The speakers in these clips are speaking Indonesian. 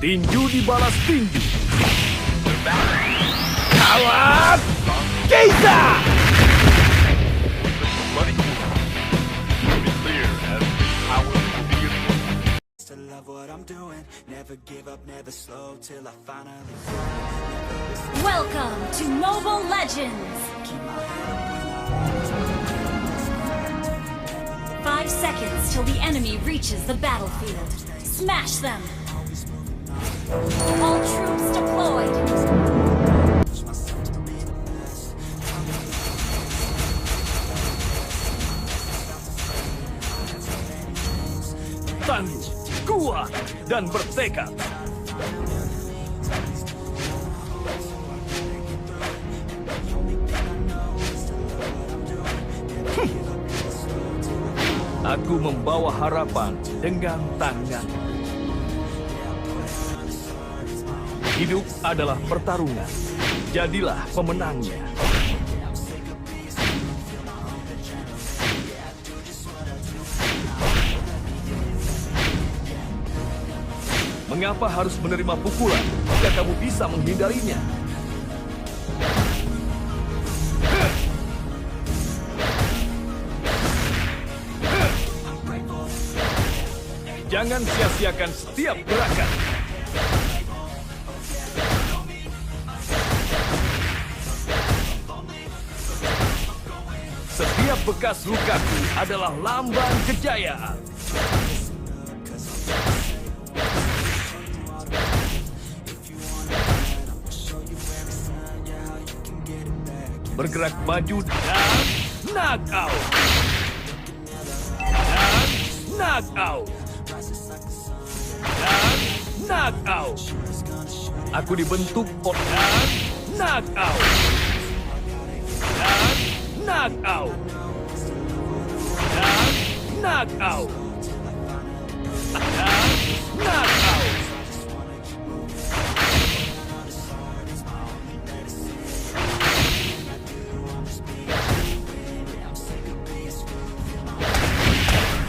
Tinju dibalas tinju. Kawat Geisha! Welcome to Mobile Legends! 5 seconds till the enemy reaches the battlefield. Smash them! All troops deployed! Tangguh, kuat, dan bertekad. Aku membawa harapan dengan tangan. Hidup adalah pertarungan. Jadilah pemenangnya. Mengapa harus menerima pukulan jika kamu bisa menghindarinya? Jangan sia-siakan setiap gerakan. Setiap bekas lukaku adalah lambang kejayaan. Bergerak maju dan knockout. Dan knockout. Dan knockout. Aku dibentuk dan knockout. Dan knockout. Dan knockout. Dan knockout.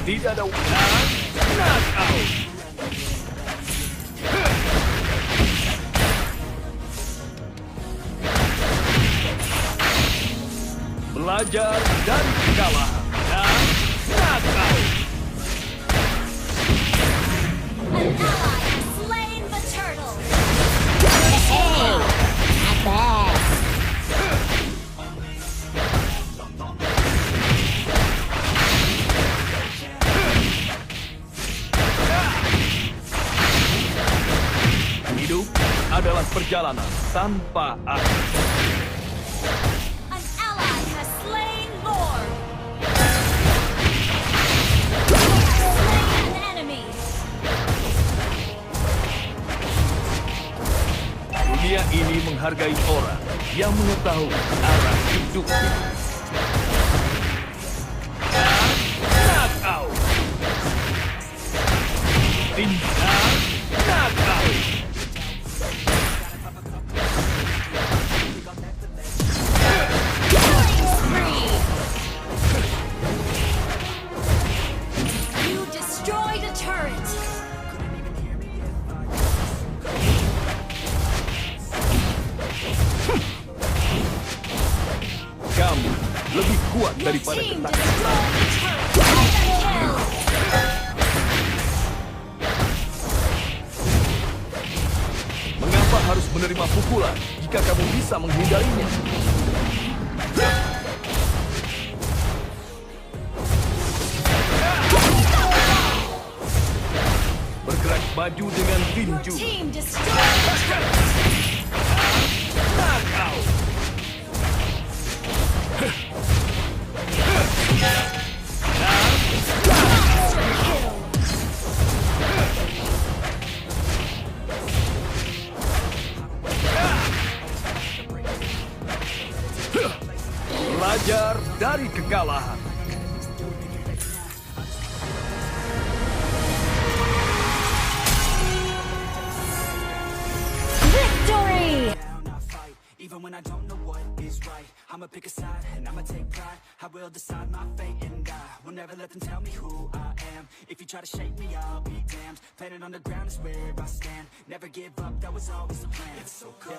Tidak ada dan knockout. Belajar dari kekalahan dan knockout. An ally has slain the turtle! Hey, not bad. Hidup adalah perjalanan tanpa akhir. An ally has slain Lord! Slain an enemy! Dunia ini menghargai orang yang mengetahui arah hidupnya. Dan knockout. Tindak knockout. You destroyed a turret! Kamu lebih kuat Your daripada team ketakutan. destroyed the turret! Mengapa harus menerima pukulan jika kamu bisa menghindarinya? Bergerak maju dengan Your tinju. team destroyed the turret! Knockout. Monster kill! Belajar dari kekalahan. Victory! Even when I don't know what is right, I'ma pick a side and I'ma take pride. I will decide my fate and I will never let them tell me who I am. If you try to shake me, I'll be damned. Planet on the ground is where I stand. Never give up, that was always the plan. It's so cold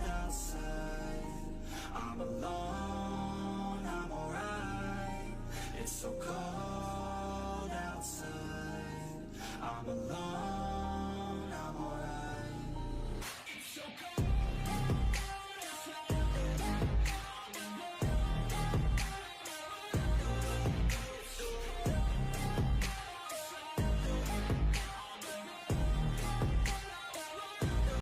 outside.